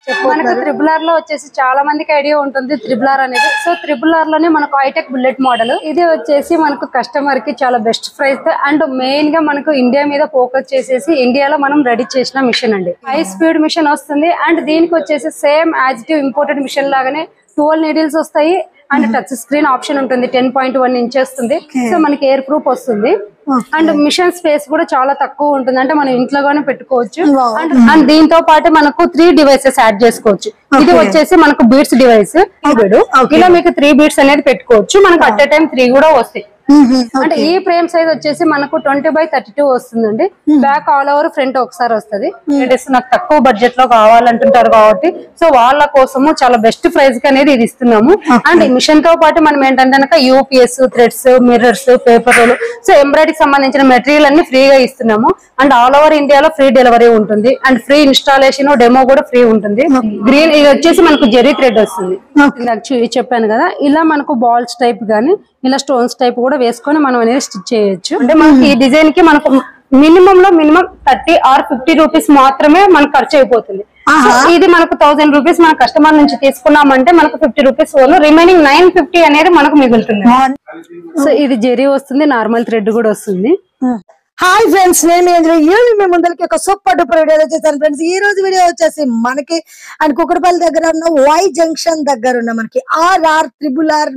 మనకు త్రిబుల్ లో వచ్చేసి చాలా మందికి ఐడియా ఉంటుంది త్రిబుల్ అనేది. సో త్రిబుల్ లోనే మనకు హైటెక్ బుల్లెట్ మోడల్ ఇది వచ్చేసి మనకు కస్టమర్ కి చాలా బెస్ట్ ప్రైస్ అండ్ మెయిన్ గా మనకు ఇండియా మీద ఫోకస్ చేసేసి ఇండియాలో మనం రెడీ చేసిన మిషన్ అండి. హై స్పీడ్ మిషన్ వస్తుంది అండ్ దీనికి వచ్చేసి same as it imported machine లాగానే 12 నీడిల్స్ వస్తాయి అండ్ టచ్ స్క్రీన్ ఆప్షన్ ఉంటుంది. 10.1 ఇంచ్ వస్తుంది. సో మనకి ఎయిర్ ప్రూఫ్ వస్తుంది అండ్ మిషన్ స్పేస్ కూడా చాలా తక్కువ ఉంటుంది. అంటే మనం ఇంట్లోగానే పెట్టుకోవచ్చు. అండ్ దీంతో పాటు మనకు 3 డివైసెస్ యాడ్ చేసుకోవచ్చు. ఇది వచ్చేసి మనకు బీట్స్ డివైస్. ఇలా మీకు 3 బీట్స్ అనేది పెట్టుకోవచ్చు. మనకు అట్ ఎ టైం 3 కూడా వస్తాయి. అంటే ఈ ఫ్రేమ్ సైజ్ వచ్చేసి మనకు 20/32 వస్తుందండి. బ్యాక్ ఆల్ ఓవర్ ఫ్రంట్ ఒకసారి వస్తుంది. నాకు తక్కువ బడ్జెట్ లో కావాలంటుంటారు కాబట్టి సో వాళ్ళ కోసము చాలా బెస్ట్ ప్రైస్ కి అనేది ఇది ఇస్తున్నాము. అండ్ మిషన్ తో పాటు మనం ఏంటంటే UPS, threads, mirrors, paper roll, so ఎంబ్రాయిడరీకి సంబంధించిన మెటీరియల్ అన్ని ఫ్రీగా ఇస్తున్నాము. అండ్ ఆల్ ఓవర్ ఇండియాలో ఫ్రీ డెలివరీ ఉంటుంది అండ్ ఫ్రీ ఇన్స్టాలేషన్ డెమో కూడా ఫ్రీ ఉంటుంది. గ్రీన్ ఇది వచ్చేసి మనకు జెరీ థ్రెడ్ వస్తుంది. చెప్పాను కదా, ఇలా మనకు బాల్స్ టైప్ గానీ ఇలా స్టోన్స్ టైప్ కూడా వేసుకొని మనం అనేది స్టిచ్ చేయొచ్చు. అంటే మనకి ఈ డిజైన్ కి మనకు మినిమం 30 or 50 రూపీస్ మాత్రమే మనకు ఖర్చు అయిపోతుంది. ఇది మనకు 1000 రూపీస్ మన కస్టమర్ నుంచి తీసుకున్నామంటే మనకు 50 రూపీస్ రిమైనింగ్ 950 అనేది మనకు మిగులుతుంది. సో ఇది జెరీ వస్తుంది, నార్మల్ థ్రెడ్ కూడా వస్తుంది. హాయ్ ఫ్రెండ్స్, నేను మీ ముందరికి ఒక సూపర్ డూపర్ వీడియో వచ్చేసాను ఫ్రెండ్స్. ఈ రోజు వీడియో వచ్చేసి మనకి అండ్ కుక్కడపల్లి దగ్గర ఉన్న వై జంక్షన్ దగ్గర ఉన్న మనకి RR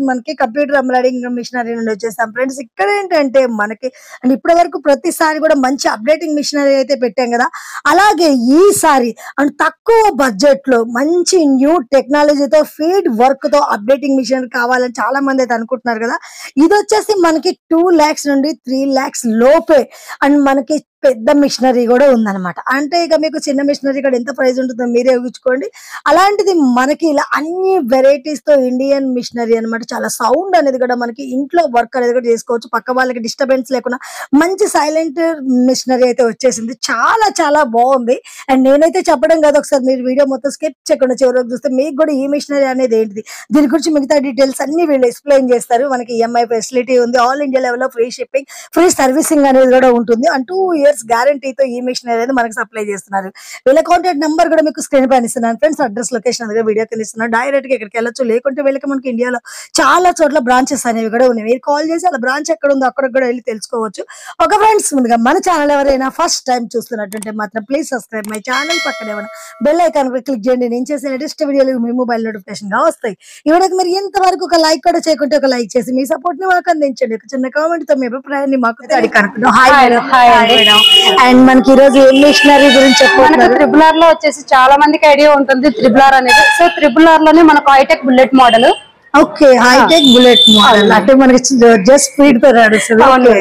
మనకి కంప్యూటర్ ఎంబ్రాయిడింగ్ మిషనరీ నుండి వచ్చేసాం ఫ్రెండ్స్. ఇక్కడ ఏంటంటే మనకి అండ్ ఇప్పటి వరకు ప్రతిసారి కూడా మంచి అప్డేటింగ్ మిషనరీ అయితే పెట్టాం కదా, అలాగే ఈసారి అండ్ తక్కువ బడ్జెట్ లో మంచి న్యూ టెక్నాలజీతో ఫీడ్ వర్క్ తో అప్డేటింగ్ మిషనరీ కావాలని చాలా మంది అయితే అనుకుంటున్నారు కదా. ఇది వచ్చేసి మనకి 2 lakhs నుండి 3 lakhs లోపే అండ్ మనకి పెద్ద మిషనరీ కూడా ఉందన్నమాట. అంటే ఇక మీకు చిన్న మిషనరీ కూడా ఎంత ప్రైస్ ఉంటుందో మీరే ఊహించుకోండి. అలాంటిది మనకి ఇలా అన్ని వెరైటీస్ తో ఇండియన్ మిషనరీ అనమాట. చాలా సౌండ్ అనేది కూడా మనకి ఇంట్లో వర్క్ అనేది కూడా చేసుకోవచ్చు, పక్క వాళ్ళకి డిస్టర్బెన్స్ లేకుండా మంచి సైలెంట్ మిషనరీ అయితే వచ్చేసింది. చాలా చాలా బాగుంది. అండ్ నేనైతే చెప్పడం కాదు, ఒకసారి మీరు వీడియో మొత్తం స్కిప్ చేయకుండా చివరికి చూస్తే మీకు కూడా ఈ మిషనరీ అనేది ఏంటిది, దీని గురించి మిగతా డీటెయిల్స్ అన్ని వీళ్ళు ఎక్స్ప్లెయిన్ చేస్తారు. మనకి EMI ఫెసిలిటీ ఉంది, ఆల్ ఇండియా లెవెల్ లో ఫ్రీ షిప్పింగ్, ఫ్రీ సర్వీసింగ్ అనేది కూడా ఉంటుంది. అండ్ 2 years గ్యారంటీతో ఈ మిషన్ అనేది మనకి సప్లై చేస్తున్నారు. వీళ్ళ కాంటాక్ట్ నెంబర్ కూడా మీకు స్క్రీన్ పైన ఇస్తున్నాను ఫ్రెండ్స్. అడ్రస్ లొకేషన్ అనేది వీడియో కింద ఇస్తున్నాను. డైరెక్ట్ గా ఇక్కడికి వెళ్ళొచ్చు, లేకుంటే వీళ్ళకి మనకి ఇండియాలో చాలా చోట్ల బ్రాంచెస్ అనేవి కూడా ఉన్నాయి. మీరు కాల్ చేసి అలా బ్రాంచ్ ఎక్కడ ఉందో అక్కడికి కూడా వెళ్ళి తెలుసుకోవచ్చు. ఒక ఫ్రెండ్స్, ముందుగా మన ఛానల్ ఎవరైనా ఫస్ట్ టైం చూస్తున్నట్టుంటే మాత్రం ప్లీజ్ సబ్స్క్రైబ్ మై ఛానల్. పక్కనే ఉన్న బెల్ ఐకాన్ క్లిక్ చేయండి. నేను చేసే లేటెస్ట్ వీడియోలు మీ మొబైల్ నోటిఫికేషన్ గా వస్తాయి. ఈ వీడియోకి మీరు ఇంతవరకు ఒక లైక్ కూడా చేయకుంటే ఒక లైక్ చేసి మీ సపోర్ట్ ని మాకు అందించండి. ఒక చిన్న కామెంట్ తో మీ అభిప్రాయాన్ని మాకు అండ్ మనకి ఈ రోజు మిషనరీ గురించి చెప్పాలి. త్రిబుల్ లో వచ్చేసి చాలా మందికి ఐడియా ఉంటుంది త్రిబుల్ అనేది. సో త్రిబుల్ లోనే మనకు high tech bullet model. Okay, high tech bullet model అంటే మనకి జస్ట్ స్పీడ్ తో నడుస్తుంది.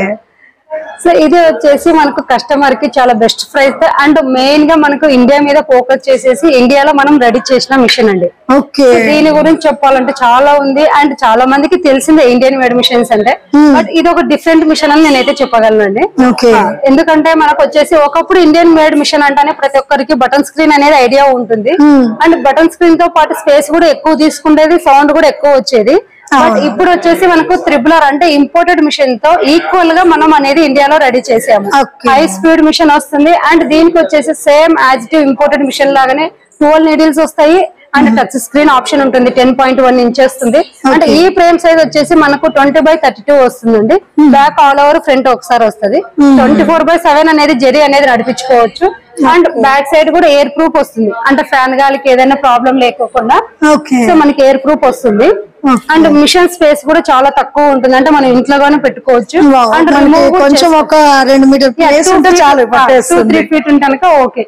సో ఇది వచ్చేసి మనకు కస్టమర్ కి చాలా బెస్ట్ ప్రైస్ అండ్ మెయిన్ గా మనకు ఇండియా మీద ఫోకస్ చేసేసి ఇండియాలో మనం రెడీ చేసిన మిషన్ అండి. ఓకే, దీని గురించి చెప్పాలంటే చాలా ఉంది అండ్ చాలా మందికి తెలిసిందే ఇండియన్ మేడ్ మిషన్స్ అంటే. బట్ ఇది ఒక డిఫరెంట్ మిషన్ అని నేనైతే చెప్పగలనండి. ఎందుకంటే మనకు వచ్చేసి ఒకప్పుడు ఇండియన్ మేడ్ మిషన్ అంటేనే ప్రతి ఒక్కరికి బటన్ స్క్రీన్ అనేది ఐడియా ఉంటుంది. అండ్ బటన్ స్క్రీన్ తో పాటు స్పేస్ కూడా ఎక్కువ తీసుకుండేది, సౌండ్ కూడా ఎక్కువ వచ్చేది. బట్ ఇప్పుడు వచ్చేసి మనకు త్రిబుల్ అంటే ఇంపోర్టెడ్ మిషన్ తో ఈక్వల్ గా మనం అనేది ఇండియాలో రెడీ చేసాము. హై స్పీడ్ మిషన్ వస్తుంది అండ్ దీనికి వచ్చేసి same as it imported machine లాగానే 12 నీడిల్స్ వస్తాయి అండ్ టచ్ స్క్రీన్ ఆప్షన్ ఉంటుంది. 10.1 ఇంచ్ వస్తుంది. అంటే ఈ ఫ్రేమ్ సైజ్ వచ్చేసి మనకు 20/32 వస్తుందండి. బ్యాక్ ఆల్ ఓవర్ ఫ్రంట్ ఒకసారి వస్తుంది. 24/7 అనేది జెరీ అనేది నడిపించుకోవచ్చు. అండ్ బ్యాక్ సైడ్ కూడా ఎయిర్ ప్రూఫ్ వస్తుంది. అంటే ఫ్యాన్ గాలికి ఏదైనా ప్రాబ్లం లేకోకుండా సో మనకి ఎయిర్ ప్రూఫ్ వస్తుంది. అండ్ మిషన్ స్పేస్ కూడా చాలా తక్కువ ఉంటుంది. అంటే మనం ఇంట్లోగానే పెట్టుకోవచ్చు. అండ్ కొంచెం ఒక 2 మీటర్ ప్లేస్ ఉంటే చాలు, 2-3 feet ఉంటే ఓకే.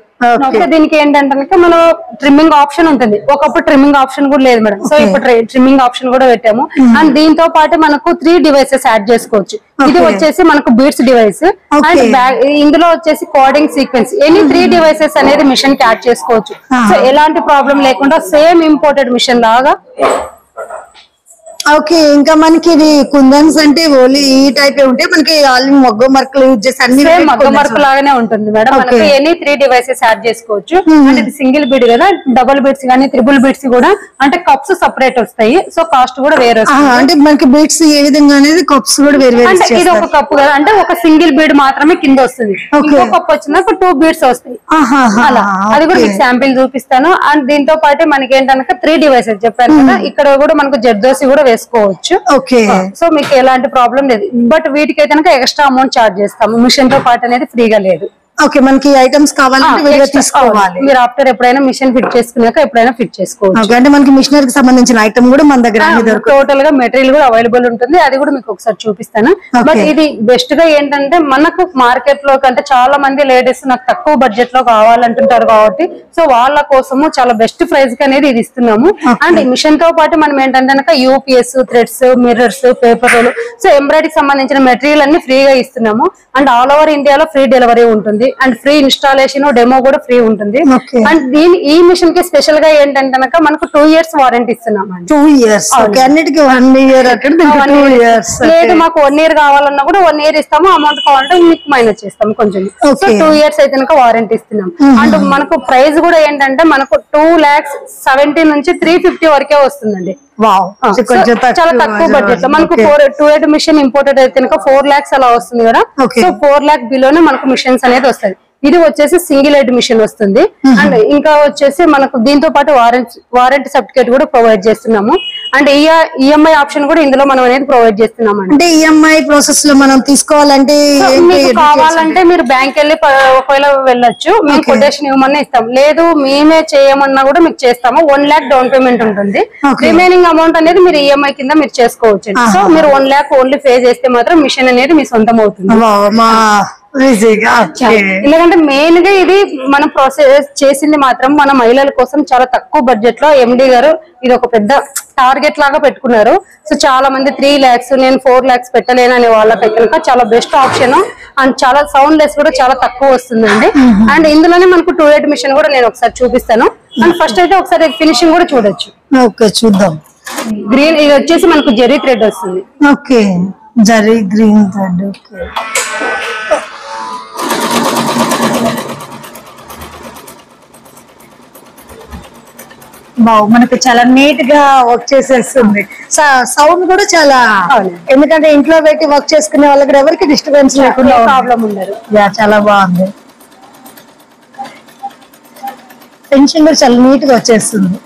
దీనికి ఏంటంటే మనం ట్రిమ్మింగ్ ఆప్షన్ ఉంటుంది. ఒకప్పుడు ట్రిమ్మింగ్ ఆప్షన్ కూడా లేదు మేడం. సో ఇప్పుడు ట్రిమ్మింగ్ ఆప్షన్ కూడా పెట్టాము. అండ్ దీంతో పాటు మనకు 3 డివైసెస్ యాడ్ చేసుకోవచ్చు. ఇది వచ్చేసి మనకు బీట్స్ డివైస్ అండ్ ఇందులో వచ్చేసి కోడింగ్ సీక్వెన్స్ ఎనీ 3 డివైసెస్ అనేది మిషన్ కి యాడ్ చేసుకోవచ్చు. సో ఎలాంటి ప్రాబ్లం లేకుండా సేమ్ ఇంపోర్టెడ్ మిషన్ లాగా ఓకే, ఇంకా మనకి ఇది కుందన్స్ అంటే ఓన్లీ ఈ టైప్ ఉంటాయి, మనకి ఆల్రెడీ మొగ్గ మరకలు యూజ్ చేసి అన్ని మగ్గ మరక లాగానే ఉంటుంది మేడం. మనకి ఎనీ 3 డివైసెస్ యాడ్ చేసుకోవచ్చు. అంటే ఇది సింగిల్ బీడ్ కదా, డబుల్ బీడ్స్ కానీ త్రిబుల్ బీడ్స్ కూడా అంటే కప్స్ సెపరేట్ వస్తాయి. సో కాస్ట్ కూడా వేరే వస్తుంది. అంటే మనకి బీడ్స్ ఏ విధంగా అనేది కప్స్ కూడా వేరే వేరే. అంటే ఇది ఒక కప్పు కదా, అంటే ఒక సింగిల్ బీడ్ మాత్రమే కింద వస్తుంది. ఇంకో కప్ వచ్చినాక 2 బీడ్స్ వస్తాయి. అలా అది కూడా మీకు శాంపిల్ చూపిస్తాను. అండ్ దీంతో పాటు మనకి ఏంటనక 3 డివైసెస్ చెప్పాను కదా, ఇక్కడ కూడా మనకు జర్దోసి కూడా వేసుకోవచ్చు. ఓకే, సో మీకు ఎలాంటి ప్రాబ్లం లేదు. బట్ వీటికి అయితే ఎక్స్ట్రా అమౌంట్ చార్జ్ చేస్తాము. మిషన్ తో పాటు అనేది ఫ్రీగా లేదు. ఓకే, మనకి ఐటమ్స్ కావాలంటే తీసుకోవాలి. మీరు ఆఫ్టర్ ఎప్పుడైనా మిషన్ ఫిట్ చేసుకున్నాక ఎప్పుడైనా ఫిట్ చేసుకోవచ్చు. అంటే మనకి మిషనరీ కి సంబంధించిన ఐటమ్ కూడా మన దగ్గర టోటల్ గా మెటీరియల్ కూడా అవైలబుల్ ఉంటుంది. అది కూడా మీకు ఒకసారి చూపిస్తాను. బట్ ఇది బెస్ట్ గా ఏంటంటే మనకు మార్కెట్ లో కంటే చాలా మంది లేడీస్ నాకు తక్కువ బడ్జెట్ లో కావాలంటుంటారు కాబట్టి సో వాళ్ళ కోసము చాలా బెస్ట్ ప్రైస్ కి అనేది ఇది ఇస్తున్నాము. అండ్ ఈ మిషన్ తో పాటు మనం ఏంటంటే UPS, threads, mirrors, paper roll, so ఎంబ్రాయిడరీకి సంబంధించిన మెటీరియల్ అన్ని ఫ్రీగా ఇస్తున్నాము. అండ్ ఆల్ ఓవర్ ఇండియాలో ఫ్రీ డెలివరీ ఉంటుంది. అండ్ ఫ్రీ ఇన్స్టాలేషన్, డెమో కూడా ఫ్రీ ఉంటుంది. అండ్ ఈ మిషన్ కి స్పెషల్ గా ఏంటంటే మనకు 2 years వారంటీ ఇస్తున్నాం. 2 years అన్నిటికీ 1 year అక్కడ 2 years. లేదు మాకు 1 year కావాలన్నా కూడా 1 year ఇస్తాము. అమౌంట్ కావాలంటే మీకు మైనస్ చేస్తాము కొంచెం. సో 2 years అయితే వారంటీ ఇస్తున్నాం. అండ్ మనకు ప్రైస్ కూడా ఏంటంటే మనకు 2,70,000 నుంచి 350 వరకే వస్తుందండి. చాలా తక్కువ బడ్జెట్ లో మనకు 2 మిషన్ ఇంపోర్టెడ్ అయితే 4 lakhs అలా వస్తుంది కదా. సో 4 lakh బిలోనే మనకు మిషన్స్ అనేది వస్తుంది. ఇది వచ్చేసి సింగిల్ హెడ్ మిషన్ వస్తుంది. అండ్ ఇంకా వచ్చేసి మనకు దీంతో పాటు వారంటీ సర్టిఫికేట్ కూడా ప్రొవైడ్ చేస్తున్నాము. అండ్ ఈఎంఐ ఆప్షన్ కూడా ఇందులో మనం అనేది ప్రొవైడ్ చేస్తున్నాం. అంటే ఈఎంఐ ప్రాసెస్ లో మనం తీసుకోవాలంటే కావాలంటే మీరు బ్యాంక్ వెళ్ళి ఒకవేళ వెళ్ళొచ్చు. మేము కొటేషన్ ఇవ్వమన్నా ఇస్తాం. లేదు మేమే చేయమన్నా కూడా మీకు చేస్తాము. 1 lakh డౌన్ పేమెంట్ ఉంటుంది. రిమైనింగ్ అమౌంట్ అనేది మీరు ఈఎంఐ కింద మీరు చేసుకోవచ్చు. సో మీరు 1 lakh ఓన్లీ పే చేస్తే మాత్రం మిషన్ అనేది మీ సొంతం అవుతుంది. ఎందుకంటే మెయిన్ గా ఇది మనం ప్రాసెస్ చేసింది మాత్రం మన మహిళల కోసం చాలా తక్కువ బడ్జెట్ లో ఎండి గారు ఇది ఒక పెద్ద టార్గెట్ లాగా పెట్టుకున్నారు. సో చాలా మంది 3 lakhs నేను 4 lakhs పెట్టలేను అనే వాళ్ళకైతే కనుక చాలా బెస్ట్ ఆప్షన్. అండ్ చాలా సౌండ్ లెస్ కూడా చాలా తక్కువ వస్తుందండి. అండ్ ఇందులోనే మనకు 2 మిషన్ కూడా నేను ఒకసారి చూపిస్తాను. అండ్ ఫస్ట్ అయితే ఒకసారి ఫినిషింగ్ కూడా చూడొచ్చు. ఓకే, చూద్దాం. గ్రీన్ ఇది వచ్చేసి మనకు జెరీ థ్రెడ్ వస్తుంది. Okay, zari green thread. Okay, మనకు చాలా నీట్ గా వర్క్ చేసేస్తుంది. సౌండ్ కూడా చాలా, ఎందుకంటే ఇంట్లో పెట్టి వర్క్ చేసుకునే వాళ్ళకి ఎవరికి డిస్టర్బెన్స్ లేకుండా ప్రాబ్లం ఉండదు. చాలా బాగుంది. ఫినిషింగ్ కూడా చాలా నీట్ గా వచ్చేస్తుంది.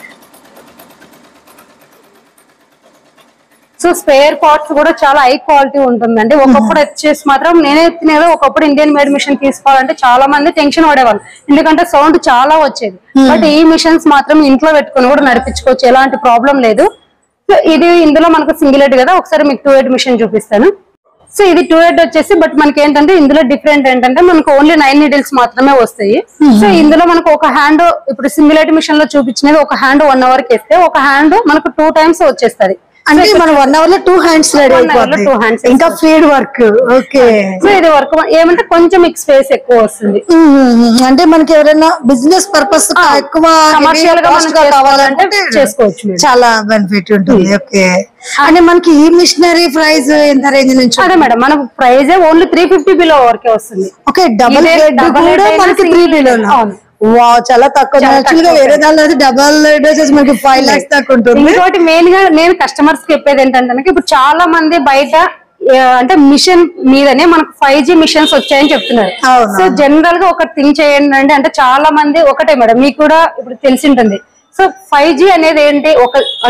సో స్పేర్ పార్ట్స్ కూడా చాలా హై క్వాలిటీ ఉంటుందండి. ఒకప్పుడు వచ్చేసి మాత్రం నేనే ఎత్తినేదో ఒకప్పుడు ఇండియన్ మేడ్ మిషన్ తీసుకోవాలంటే చాలా మంది టెన్షన్ పడేవాళ్ళు, ఎందుకంటే సౌండ్ చాలా వచ్చేది. బట్ ఈ మిషన్స్ మాత్రం ఇంట్లో పెట్టుకుని కూడా నడిపించుకోవచ్చు, ఎలాంటి ప్రాబ్లం లేదు. ఇది ఇందులో మనకు సింగిల్ హెడ్ కదా, ఒకసారి మీకు 2 head మిషన్ చూపిస్తాను. సో ఇది 2 head వచ్చేసి బట్ మనకి ఏంటంటే ఇందులో డిఫరెంట్ ఏంటంటే మనకు ఓన్లీ 9 needles మాత్రమే వస్తాయి. సో ఇందులో మనకు ఒక హ్యాండ్ ఇప్పుడు సింగిల్ హెడ్ మిషన్ లో చూపించినది ఒక హ్యాండ్ 1 hour కి వేస్తే ఒక హ్యాండ్ మనకు 2 times వచ్చేస్తుంది. అంటే మనం 1 hour లో 2 hands రెడీ అయిపోతాయి. 2 hands ఇంకా ఫీడ్ వర్క్. ఓకే, సో ఇది వర్క్ ఏమంటే కొంచెం మీకు స్పేస్ ఎక్కువ వస్తుంది. అంటే మనకి ఎవరైనా బిజినెస్ పర్పస్ ఎక్కువ కమర్షియల్ గా కావాలంటే చేసుకోవచ్చు, చాలా బెనిఫిట్ ఉంటుంది. ఓకే, అంటే మనకి ఈ మిషనరీ ప్రైస్ ఎంత రేంజ్ నుంచి? అదే మేడం మన ప్రైస్ ఓన్లీ 350 బిలో వరకే వస్తుంది. ఓకే, డబుల్ హెడ్ కూడా మనకి 3 బిలో. వావ్, చాలా తక్కువ. యాక్చువల్ గా వేరే దానిలో డబల్ డోసెస్ మనకి 5 lakhs దాకా ఉంటుంది. ఇంకోటి మెయిన్ గా నేను కస్టమర్స్ కి చెప్పేది ఏంటంటే ఇప్పుడు చాలా మంది బయట అంటే మిషన్ మీదనే మనకు 5G మిషన్స్ వచ్చాయని చెప్తున్నారు. సో జనరల్ గా ఒక థింగ్ చేయండి అంటే చాలా మంది ఒకటే మేడం మీకు కూడా ఇప్పుడు తెలిసి ఉంటుంది. సో 5G అనేది ఏంటి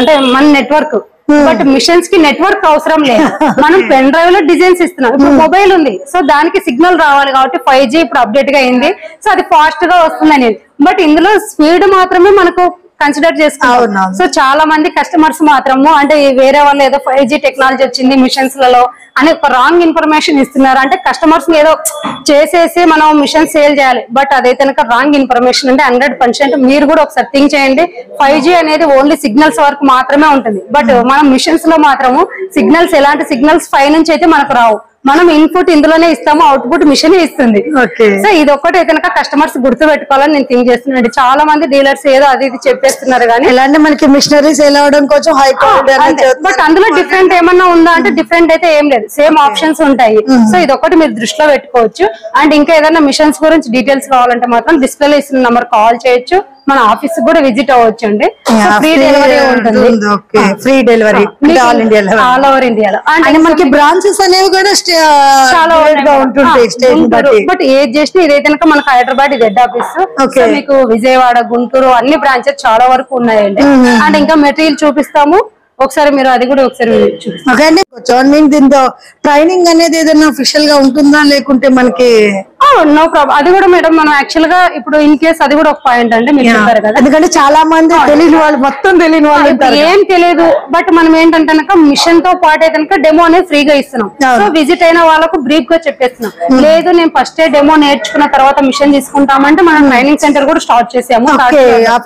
అంటే మన నెట్వర్క్. బట్ మిషన్స్ కి నెట్వర్క్ అవసరం లేదు. మనం పెన్ డ్రైవ్ లో డిజైన్స్ ఇస్తున్నాం. ఇప్పుడు మొబైల్ ఉంది, సో దానికి సిగ్నల్ రావాలి కాబట్టి 5G ఇప్పుడు అప్డేట్ గా అయింది. సో అది ఫాస్ట్ గా వస్తుంది అనేది. బట్ ఇందులో స్పీడ్ మాత్రమే మనకు కన్సిడర్ చేసుకుంటాం. సో చాలా మంది కస్టమర్స్ మాత్రము అంటే వేరే వాళ్ళు ఏదో 5G టెక్నాలజీ వచ్చింది మిషన్స్ లలో అని ఒక రాంగ్ ఇన్ఫర్మేషన్ ఇస్తున్నారు. అంటే కస్టమర్స్ ఏదో చేసేసి మనం మిషన్ సేల్ చేయాలి, బట్ అదైతే కనుక రాంగ్ ఇన్ఫర్మేషన్. అంటే 100% మీరు కూడా ఒకసారి థింక్ చేయండి. 5G అనేది ఓన్లీ సిగ్నల్స్ వరకు మాత్రమే ఉంటుంది. బట్ మనం మిషన్స్ లో మాత్రము సిగ్నల్స్ ఎలాంటి సిగ్నల్స్ పై నుంచి అయితే మనకు రావు. మనం ఇన్పుట్ ఇందులోనే ఇస్తాము, అవుట్పుట్ మిషన్ ఇస్తుంది. సో ఇది ఒక్కటి కనుక కస్టమర్స్ గుర్తు పెట్టుకోవాలని నేను థింక్ చేస్తున్నాను. చాలా మంది డీలర్స్ ఏదో అది ఇది చెప్పేస్తున్నారు కానీ ఇలాంటి మనకి మిషనరీస్ ఎలా అవడం కొంచెం హై క్వాలిటీ, బట్ అందులో డిఫరెంట్ ఏమన్నా ఉందా అంటే డిఫరెంట్ అయితే ఏం లేదు, సేమ్ ఆప్షన్స్ ఉంటాయి. సో ఇది ఒకటి మీరు దృష్టిలో పెట్టుకోవచ్చు. అండ్ ఇంకా ఏదైనా మిషన్స్ గురించి డీటెయిల్స్ కావాలంటే మాత్రం డిస్ప్లేలో ఇస్తున్న నంబర్ కాల్ చేయొచ్చు, మన ఆఫీస్ కూడా విజిట్ అవ్వచ్చు అండి. ఫ్రీ డెలివరీ ఉంటుంది. ఫ్రీ డెలివరీ ఆల్ ఓవర్ ఇండియాలో. అండ్ మనకి బ్రాంచెస్ అనేవి కూడా చాలా ఉంటుంటాయి. బట్ ఏది చేసినా ఇదైతే మనకు హైదరాబాద్ ఇది హెడ్ ఆఫీస్. మీకు విజయవాడ, గుంటూరు అన్ని బ్రాంచెస్ చాలా వరకు ఉన్నాయండి. అండ్ ఇంకా మెటీరియల్ చూపిస్తాము, ఒకసారి మీరు అది కూడా ఒకసారి చూపిస్తాను. దీంతో ట్రైనింగ్ అనేది ఏదైనా అఫీషియల్ గా ఉంటుందా లేకుంటే మనకి నో ప్రాబ్లం. అది కూడా మేడం మనం యాక్చువల్ గా ఇప్పుడు ఇన్ కేస్ అది కూడా ఒక పాయింట్ అండి, మీరు చెప్పారు కదా. ఎందుకంటే చాలా మంది తెలియని వాళ్ళు, మొత్తం తెలియని వాళ్ళు ఏం తెలియదు. బట్ మనం ఏంటంటే మిషన్ తో పాటు అయితే డెమో అనేది ఫ్రీగా ఇస్తున్నాం. సో విజిట్ అయిన వాళ్ళకు బ్రీఫ్ గా చెప్పేస్తున్నాం. లేదు నేను ఫస్ట్ డెమో నేర్చుకున్న తర్వాత మిషన్ తీసుకుంటామంటే మనం ట్రైనింగ్ సెంటర్ కూడా స్టార్ట్ చేసాము.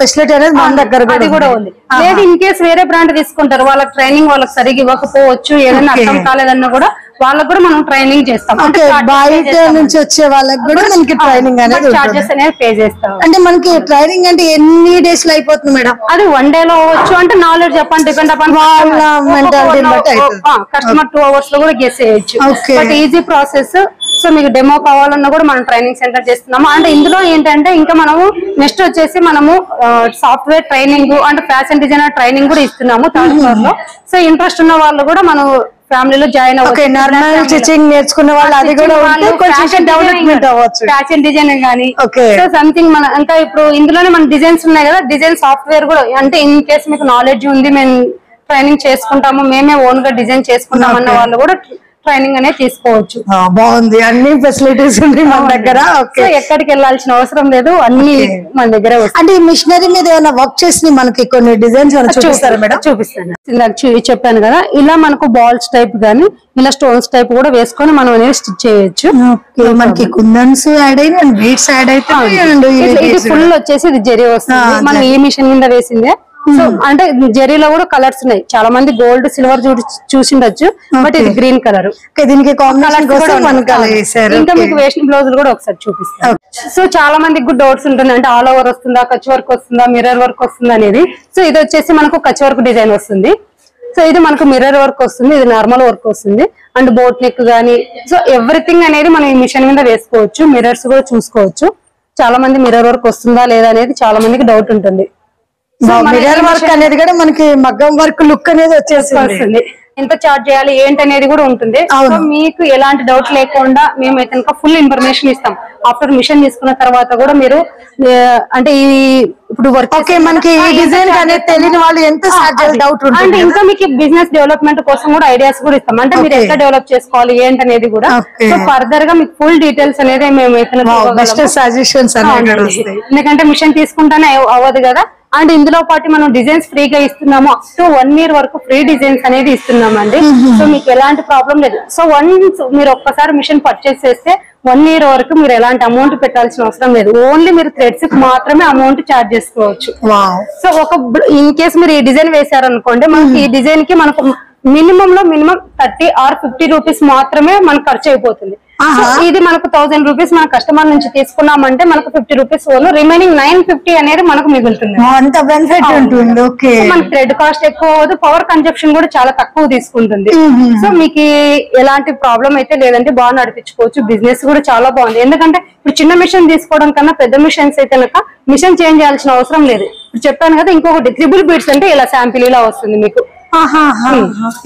ఫెసిలిటీ అనేది మన దగ్గర అది కూడా ఉంది. లేదు ఇన్ కేస్ వేరే బ్రాండ్ తీసుకుంటారు, వాళ్ళకి ట్రైనింగ్ వాళ్ళకి సరిగ్గా ఇవ్వకపోవచ్చు, ఏదైనా అర్థం కాలేదన్నా కూడా వాళ్ళకు కూడా మనం ట్రైనింగ్ చేస్తాం. బయట నుంచి వచ్చే వాళ్ళకి కూడా మనకి ట్రైనింగ్ అనేది చార్జెస్ అనేది పే చేస్తాం. అంటే మనకి ట్రైనింగ్ అంటే ఎన్ని డేస్ లో అయిపోతుంది మేడం? అది 1 day లో అవ్వచ్చు. అంటే నాలెడ్జ్ చెప్పండి, డిపెండ్ అపాన్ కస్టమర్ 2 hours లో కూడా గెస్ చేయొచ్చు. But easy process. సో మీకు డెమో కావాలన్నా కూడా మనం ట్రైనింగ్ సెంటర్ చేస్తున్నాము. అంటే ఇందులో ఏంటంటే ఇంకా మనము నెక్స్ట్ వచ్చేసి మనము సాఫ్ట్వేర్ ట్రైనింగ్ అంటే ఫ్యాషన్ డిజైనర్ ట్రైనింగ్ కూడా ఇస్తున్నాము 3rd floor లో. సో ఇంట్రెస్ట్ ఉన్న వాళ్ళు కూడా మనం ఫ్యామిలీలో జాయిన్ అవ్వచ్చు. నార్మల్ స్టిచింగ్ నేర్చుకున్న వాళ్ళు అది కూడా డెవలప్మెంట్ అవ్వచ్చు, ఫ్యాషన్ డిజైనింగ్ కానీ. సో సంథింగ్ మన ఇంకా ఇప్పుడు ఇందులోనే మన డిజైన్స్ ఉన్నాయి కదా, డిజైన్ సాఫ్ట్వేర్ కూడా. అంటే ఇన్ కేస్ మీకు నాలెడ్జ్ ఉంది, మేము ట్రైనింగ్ చేసుకుంటాము, మేమే ఓన్ గా డిజైన్ చేసుకుంటాం అన్న వాళ్ళు కూడా ట్రైనింగ్ అనేది తీసుకోవచ్చు. బాగుంది, అన్ని ఫెసిలిటీస్ ఉన్నాయి మన దగ్గర. ఎక్కడికి వెళ్ళాల్సిన అవసరం లేదు, అన్ని మన దగ్గర. అంటే ఈ మిషనరీ మీద ఏమైనా వర్క్ చేసి మనకి కొన్ని డిజైన్స్ చూపిస్తారా మేడం? చూపిస్తాను. ఇందాక చెప్పాను కదా, ఇలా మనకు బాల్స్ టైప్ గానీ ఇలా స్టోన్స్ టైప్ కూడా వేసుకొని మనం అనేది స్టిచ్ చేయొచ్చు. మనకి కుందన్స్ యాడ్ అయ్యి బీడ్స్ యాడ్ అయితే ఇది ఫుల్ వచ్చేసి ఇది జరీ వస్తుంది. మనం ఈ మిషన్ మీద వేసిందే. సో అంటే జరీలో కూడా కలర్స్ ఉన్నాయి. చాలా మంది గోల్డ్, సిల్వర్ చూసిండొచ్చు, బట్ ఇది గ్రీన్ కలర్. దీనికి ఇంకా మీకు వేసిన బ్లౌజులు కూడా ఒకసారి చూపిస్తాను. సో చాలా మందికి కూడా డౌట్స్ ఉంటుంది, అంటే ఆల్ ఓవర్ వస్తుందా, కచ్ వర్క్ వస్తుందా, మిర్రర్ వర్క్ వస్తుందా అనేది. సో ఇది వచ్చేసి మనకు కచ్ వర్క్ డిజైన్ వస్తుంది. సో ఇది మనకు మిర్రర్ వర్క్ వస్తుంది, ఇది నార్మల్ వర్క్ వస్తుంది. అండ్ బోట్ నెక్ గానీ, సో ఎవ్రీథింగ్ అనేది మనం ఈ మిషన్ మీద వేసుకోవచ్చు. మిర్రర్స్ కూడా చూసుకోవచ్చు. చాలా మంది మిర్రర్ వర్క్ వస్తుందా లేదా అనేది చాలా మందికి డౌట్ ఉంటుంది. మిర్రర్ వర్క్ అనేది కూడా మనకి మగ్గం వర్క్ లుక్ అనేది వచ్చేస్తుంది. ఎంత చార్జ్ చేయాలి ఏంటి అనేది కూడా ఉంటుంది. సో మీకు ఎలాంటి డౌట్ లేకుండా మేము కనుక ఫుల్ ఇన్ఫర్మేషన్ ఇస్తాం. ఆఫ్టర్ మిషన్ తీసుకున్న తర్వాత కూడా మీరు అంటే ఈ ఇప్పుడు వర్క్ మనకి డిజైన్ అనేది తెలియని వాళ్ళు ఎంత డౌట్ ఉంటుంది. అంటే ఇంకా మీకు బిజినెస్ డెవలప్మెంట్ కోసం కూడా ఐడియాస్ కూడా ఇస్తాం. అంటే మీరు ఎట్లా డెవలప్ చేసుకోవాలి ఏంటి అనేది కూడా. సో ఫర్దర్ గా మీకు ఫుల్ డీటెయిల్స్ అనేది మేము సజెషన్స్ ఎందుకంటే మిషన్ తీసుకుంటానే అవ్వదు కదా. అండ్ ఇందులో పాటు మనం డిజైన్స్ ఫ్రీగా ఇస్తున్నాము. అప్ టు 1 year వరకు ఫ్రీ డిజైన్స్ అనేది ఇస్తున్నామండి. సో మీకు ఎలాంటి ప్రాబ్లం లేదు. సో వన్స్ మీరు ఒక్కసారి మిషన్ పర్చేస్ చేస్తే 1 year వరకు మీరు ఎలాంటి అమౌంట్ పెట్టాల్సిన అవసరం లేదు. ఓన్లీ మీరు థ్రెడ్స్ కి మాత్రమే అమౌంట్ చార్జ్ చేసుకోవచ్చు. సో ఒక ఇన్ కేస్ మీరు ఈ డిజైన్ వేసారనుకోండి, మనకి ఈ డిజైన్ కి మనకు మినిమం 30 or 50 రూపీస్ మాత్రమే మనకు ఖర్చు అయిపోతుంది. ఇది మనకు 1000 రూపీస్ మన కస్టమర్ నుంచి తీసుకున్నామంటే మనకు 50 రూపీస్ రిమైనింగ్ 950 అనేది మనకు మిగులుతుంది. మనకి థ్రెడ్ కాస్ట్ ఎక్కువ అవ్వదు, పవర్ కన్జంప్షన్ కూడా చాలా తక్కువ తీసుకుంటుంది. సో మీకు ఎలాంటి ప్రాబ్లం అయితే లేదంటే బాగా నడిపించుకోవచ్చు. బిజినెస్ కూడా చాలా బాగుంది. ఎందుకంటే ఇప్పుడు చిన్న మిషన్ తీసుకోవడం కన్నా పెద్ద మిషన్స్ అయితే కనుక మిషన్ చేంజ్ చేయాల్సిన అవసరం లేదు. ఇప్పుడు చెప్పాను కదా, ఇంకొకటి 3 బీడ్స్ అంటే ఇలా శాంపిల్ ఇలా వస్తుంది మీకు.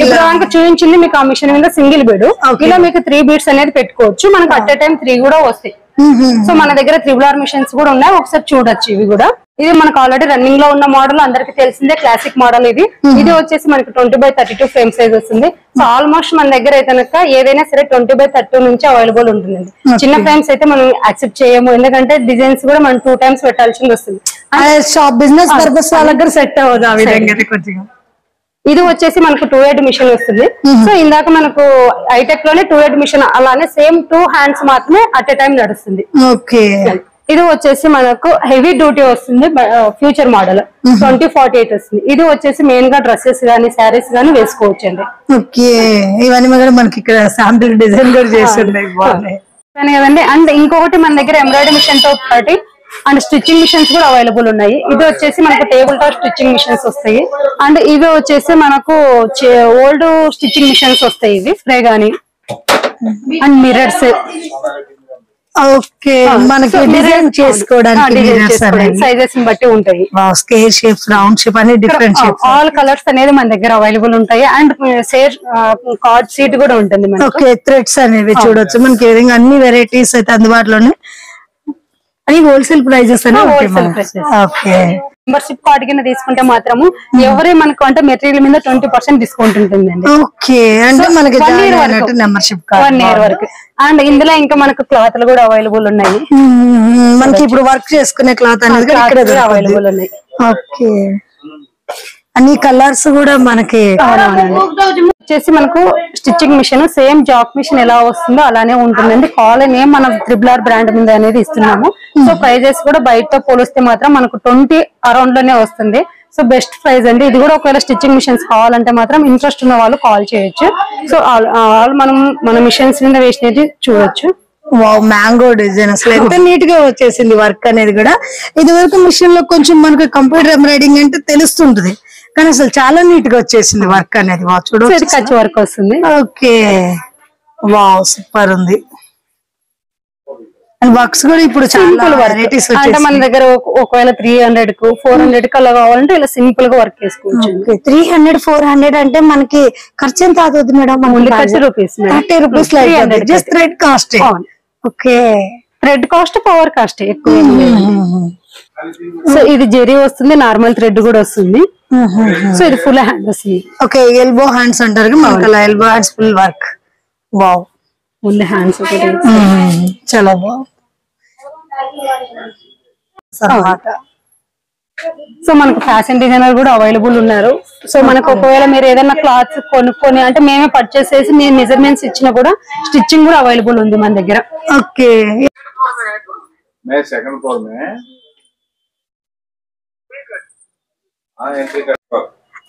ఇప్పుడు దానికి చూపించింది మీకు ఆ మిషన్ మీద సింగిల్ బీడ్. ఇలా మీకు 3 బీడ్స్ అనేది పెట్టుకోవచ్చు. మనకు అట్ ఏ టైం 3 కూడా వస్తాయి. సో మన దగ్గర 3R మిషన్స్ కూడా ఉన్నాయి, ఒకసారి చూడొచ్చు. ఇవి కూడా ఇది మనకు ఆల్రెడీ రన్నింగ్ లో ఉన్న మోడల్, అందరికి తెలిసిందే క్లాసిక్ మోడల్. ఇది వచ్చేసి మనకి 20x32 ఫ్రేమ్ సైజ్ వస్తుంది. సో ఆల్మోస్ట్ మన దగ్గర అయితే కనుక ఏదైనా సరే 20x32 నుంచి అవైలబుల్ ఉంటుందండి. చిన్న ఫ్రేమ్స్ అయితే మనం యాక్సెప్ట్ చేయము, ఎందుకంటే డిజైన్స్ కూడా మనం 2 times పెట్టాల్సింది వస్తుంది. బిజినెస్ పర్పస్ వాళ్ళ దగ్గర సెట్ అవ్వదు ఆ విధంగా. ఇది వచ్చేసి మనకు 2-head మిషన్ వస్తుంది. సో ఇందాక మనకు ఐటెక్ లోనే 2-head మిషన్, అలానే సేమ్ 2 hands మాత్రమే అట్ ఏ టైం నడుస్తుంది. ఇది వచ్చేసి మనకు హెవీ డ్యూటీ వస్తుంది, ఫ్యూచర్ మోడల్ 2048 వస్తుంది. ఇది వచ్చేసి మెయిన్ గా డ్రెస్సెస్ గానీ శారీస్ గానీ వేసుకోవచ్చు అండి. ఓకే, ఇవన్నీ కూడా మనకి ఇక్కడ శాంపిల్ డిజైన్ కూడా చేస్తున్నాయి, బాగున్నాయి కదండి. అండ్ ఇంకొకటి మన దగ్గర ఎంబ్రాయిడరీ మిషన్ తో పాటు అండ్ స్టిచ్చింగ్ మిషన్స్ కూడా అవైలబుల్ ఉన్నాయి. ఇది వచ్చేసి మనకు టేబుల్ టాప్ స్టిచ్చింగ్ మిషన్స్ వస్తాయి. అండ్ ఇవి వచ్చేసి మనకు ఓల్డ్ స్టిచ్చింగ్ మిషన్స్ వస్తాయి. ఇవి స్ప్రే గానీ అండ్ మిర్రర్స్. ఓకే, మనకి డిజైన్ చేసుకోవడానికి సైజెస్ బట్టి ఉంటాయి. స్క్వేర్ షేప్, రౌండ్ షేప్ అని డిఫరెంట్ షేప్, ఆల్ కలర్స్ అనేది మన దగ్గర అవైలబుల్ ఉంటాయి. అండ్ కార్డ్ షీట్ కూడా ఉంటుంది. ఓకే, థ్రెడ్స్ అనేవి చూడొచ్చు మనకి. అన్ని వెరైటీస్ అయితే అందుబాటులోనే, అని wholesale prices okay. Membership card కింద తీసుకుంటే మాత్రము ఎవరే మనకు అంటే మెటీరియల్ మీద 20% డిస్కౌంట్ ఉంటుందండి. ఓకే, అంటే మనకి 1 ఇయర్ వరకు. అండ్ ఇందులో ఇంకా మనకు క్లాత్లు కూడా అవైలబుల్ ఉన్నాయి. మనకి ఇప్పుడు వర్క్ చేసుకునే క్లాత్ అనేది అవైలబుల్ ఉన్నాయి. ఓకే, అన్ని కలర్స్ కూడా మనకి వచ్చేసి మనకు stitching machine same Jack machine ఎలా వస్తుందో అలానే ఉంటుందండి. కాలనీ మన త్రిబుల్ బ్రాండ్ మీద అనేది ఇస్తున్నాము. సో ప్రైజెస్ కూడా బయటతో పోలిస్తే మాత్రం మనకు 20 అరౌండ్ లోనే వస్తుంది. సో బెస్ట్ ప్రైస్ అండి. ఇది కూడా ఒకవేళ స్టిచ్చింగ్ మిషన్స్ కావాలంటే మాత్రం ఇంట్రెస్ట్ ఉన్న వాళ్ళు కాల్ చేయొచ్చు. సో మనం మన మిషన్స్ మీద వేసినది చూడొచ్చు. వావ్, మ్యాంగో డిజైన్ అసలు ఎంత నీట్ గా వచ్చేసింది వర్క్ అనేది కూడా. ఇది వరకు మిషన్ లో కొంచెం మనకి కంప్యూటర్ ఎంబ్రాయిడింగ్ అంటే తెలుస్తుంటది, కానీ అసలు చాలా నీట్ గా వచ్చేసింది వర్క్ అనేది. వావ్, చూడొచ్చు, కచ్ వర్క్ వస్తుంది. ఓకే, వావ్, సూపర్ ఉంది. అండ్ వర్క్స్ కూడా ఇప్పుడు చాలా వెరైటీస్ అంటే మన దగ్గర ఒకవేళ 300 కు 400 కు అలా కావాలంటే ఇలా సింపుల్ గా వర్క్ చేసుకోవచ్చు. 300 400 అంటే మనకి ఖర్చు ఎంత అవుతుంది madam? 30 rupees. 30 rupees just thread cost. Okay, thread cost power cost ఎక్కువ. సో ఇది జెరీ వస్తుంది, నార్మల్ థ్రెడ్ కూడా వస్తుంది. సో ఇది ఫుల్ హ్యాండ్ వస్తుంది. ఓకే, ఎల్బో హ్యాండ్స్ అంటారు మనకి, అలా elbow hands full work. Wow, full hands చాలా బాగుంది. సో మనకు ఫ్యాషన్ డిజైనర్ కూడా అవైలబుల్ ఉన్నారు. సో మనకు ఒకవేళ మీరు ఏదైనా క్లాత్స్ కొనుక్కొని అంటే మేమే పర్చేస్ చేసి మీరు మెజర్మెంట్స్ ఇచ్చినా కూడా స్టిచ్చింగ్ కూడా అవైలబుల్ ఉంది మన దగ్గర. ఓకే, సెకండ్ ఫ్లోర్ మే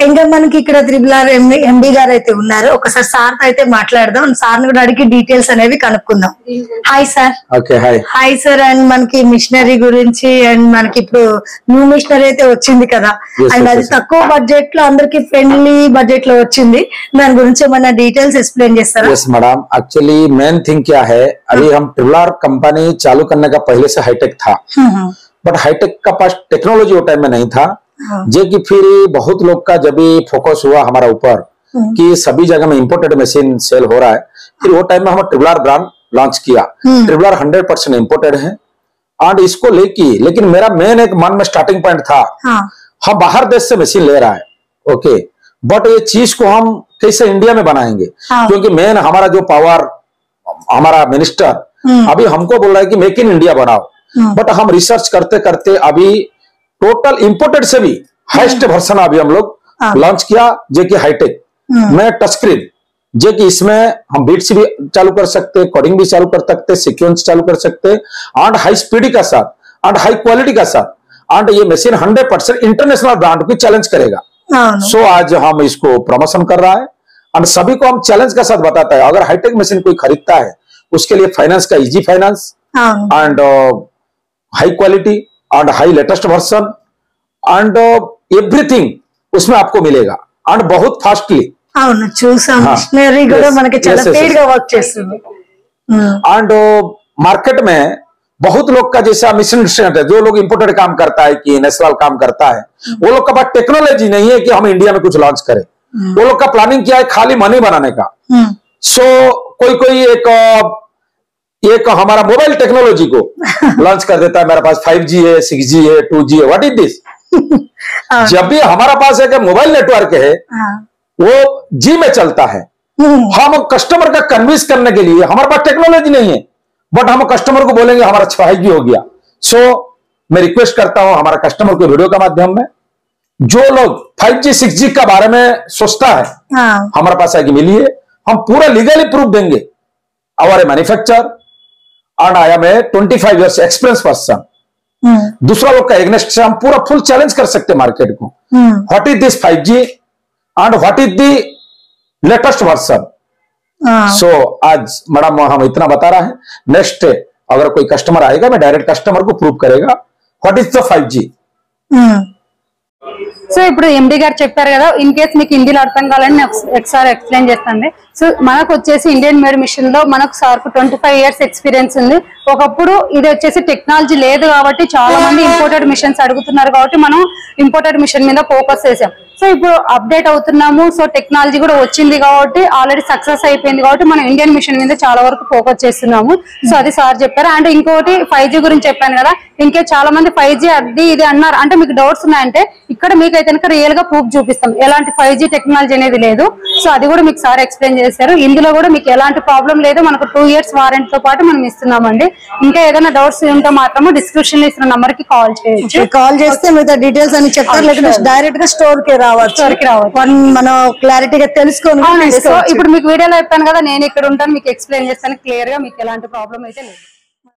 ఇంకా మనకి ఇక్కడ త్రిబుల్ ఆర్ ఎండి గారు అయితే ఉన్నారు. ఒకసారి సార్ తో అయితే మాట్లాడదాం, సార్ కూడా అడిగి డీటెయిల్స్ అనేవి కనుక్కుందాం. Hi sir. Hi sir. And మనకి మిషనరీ గురించి అండ్ మనకి ఇప్పుడు న్యూ మిషనరీ అయితే వచ్చింది కదా, అండ్ అది తక్కువ బడ్జెట్ లో అందరికి ఫ్రెండ్లీ బడ్జెట్ లో వచ్చింది. దాని గురించి ఏమన్నా డీటెయిల్స్ एक्सप्लेन చేస్తారా? Yes madam, actually main thing क्या है, अभी हम ट्रिबुल आर कंपनी चालू करने का पहले से हाईटेक था, बट हाईटेक का पास टेक्नोलॉजी वो टाइम में नहीं था. जे कि फिर बहुत लोग का जब भी फोकस हुआ हमारा ऊपर कि सभी जगह में इंपोर्टेड मशीन सेल हो रहा है, फिर वो टाइम में हम ट्रिबुल आर ब्रांड लॉन्च किया. ट्रिबुल आर 100% इंपोर्टेड है एंड इसको लेके, लेकिन मेरा मेन एक मन में स्टार्टिंग पॉइंट था, हम बाहर देश से मशीन ले रहा है, ओके, बट ये चीज को हम कैसे इंडिया में बनाएंगे, क्योंकि मेन हमारा जो पावर, हमारा मिनिस्टर अभी हमको बोल रहा है कि मेक इन इंडिया बनाओ, बट हम रिसर्च करते करते अभी टोटल इंपोर्टेड से भी हाईएस्ट वर्जन अभी हम लोग लॉन्च किया, जो कि हाईटेक में टच स्क्रीन, जो कि इसमें हम बीट्स भी चालू कर सकते, कोडिंग भी चालू कर सकते, सीक्वेंस चालू कर सकते, एंड हाई स्पीड का साथ एंड हाई क्वालिटी का साथ, एंड ये मशीन 100% इंटरनेशनल ब्रांड को चैलेंज करेगा. सो आज हम इसको प्रमोशन कर रहा है एंड सभी को हम चैलेंज का साथ बताता है, अगर हाईटेक मशीन कोई खरीदता है उसके लिए फाइनेंस का easy finance and high quality and high latest version and everything उसमें आपको मिलेगा एंड बहुत फास्टली. అవును, చూసాం మిషనరీ కూడా మనకి చాలా స్పీడ్ గా వర్క్ చేస్తుంది. एंड मार्केट में बहुत लोग का जैसा मिसअंडरस्टैंड है, जो लोग इंपोर्टेड काम करता है कि नेशनल काम करता है, वो लोग का पास टेक्नोलॉजी नहीं है कि हम इंडिया में कुछ लॉन्च करें. वो लोग का प्लानिंग क्या है, खाली मनी बनाने का. सो कोई एक हमारा मोबाइल टेक्नोलॉजी को लॉन्च कर देता है, मेरे पास 5G है, 6G है, 2G है, व्हाट इज दिस. जब भी हमारा पास एक मोबाइल नेटवर्क है वो जी में चलता है, हम कस्टमर का कन्विंस करने के लिए हमारे पास टेक्नोलॉजी नहीं है, बट हम कस्टमर को बोलेंगे हमारा 5G हो गया. सो मैं रिक्वेस्ट करता हूं हमारा कस्टमर को वीडियो के माध्यम में, जो लोग 5G 6G का बारे में सोचता है हमारे पास आके मिलिए, हम पूरा लीगली प्रूफ देंगे. हमारे manufacture and I am a 25 years experience person. दूसरा लोग का एग्नेस्ट से हम पूरा फुल चैलेंज कर सकते हैं मार्केट को। What is this 5G and what is the latest version. So आज मैडम हम इतना बता रहा है, नेक्स्ट अगर कोई कस्टमर आएगा मैं डायरेक्ट कस्टमर को प्रूव करेगा what is the 5G। So ఇప్పుడు ఎండి గారు చెప్పారు కదా, ఇన్ కేస్ మీకు హిందీలో అర్థం కావాలని నేను ఒకసారి ఎక్స్ప్లెయిన్ చేస్తాను. సో మనకు వచ్చేసి ఇండియన్ మేడ్ మిషన్ లో మనకు సార్కు 25 ఇయర్స్ ఎక్స్పీరియన్స్ ఉంది. ఒకప్పుడు ఇది వచ్చేసి టెక్నాలజీ లేదు కాబట్టి చాలా మంది ఇంపోర్టెడ్ మిషన్స్ అడుగుతున్నారు కాబట్టి మనం ఇంపోర్టెడ్ మిషన్ మీద ఫోకస్ చేసాం. సో ఇప్పుడు అప్డేట్ అవుతున్నాము. సో టెక్నాలజీ కూడా వచ్చింది కాబట్టి ఆల్రెడీ సక్సెస్ అయిపోయింది కాబట్టి మనం ఇండియన్ మిషన్ మీద చాలా వరకు ఫోకస్ చేస్తున్నాము. సో అది సార్ చెప్పారు. అండ్ ఇంకోటి 5G గురించి చెప్పాను కదా, ఇంకే చాలా మంది 5G అది ఇది అన్నారు. అంటే మీకు డౌట్స్ ఉన్నాయంటే ఇక్కడ మీకు అయితే రియల్ గా ప్రూఫ్ చూపిస్తాం. ఎలాంటి 5G టెక్నాలజీ అనేది లేదు. సో అది కూడా మీకు సార్ ఎక్స్ప్లెయిన్ చేశారు. ఇందులో కూడా మీకు ఎలాంటి ప్రాబ్లం లేదు. మనకు 2 ఇయర్స్ వారంటీ తో పాటు మనం ఇస్తున్నామండి. ఇంకా ఏదైనా డౌట్స్ ఉంటే మాత్రము డిస్క్రిప్షన్ లో ఇస్తున్న నంబర్ కి కాల్ చేయొచ్చు. కాల్ చేస్తే మిగతా డీటెయిల్స్ అని చెప్తారు, లేకపోతే డైరెక్ట్ గా స్టోర్ కి రావచ్చు. మనం క్లారిటీగా తెలుసుకోవాలి. సో ఇప్పుడు మీకు వీడియోలో చెప్పాను కదా, నేను ఇక్కడ ఉంటాను, మీకు ఎక్స్ప్లెయిన్ చేస్తాను క్లియర్ గా, మీకు ఎలాంటి ప్రాబ్లం అయితే లేదు.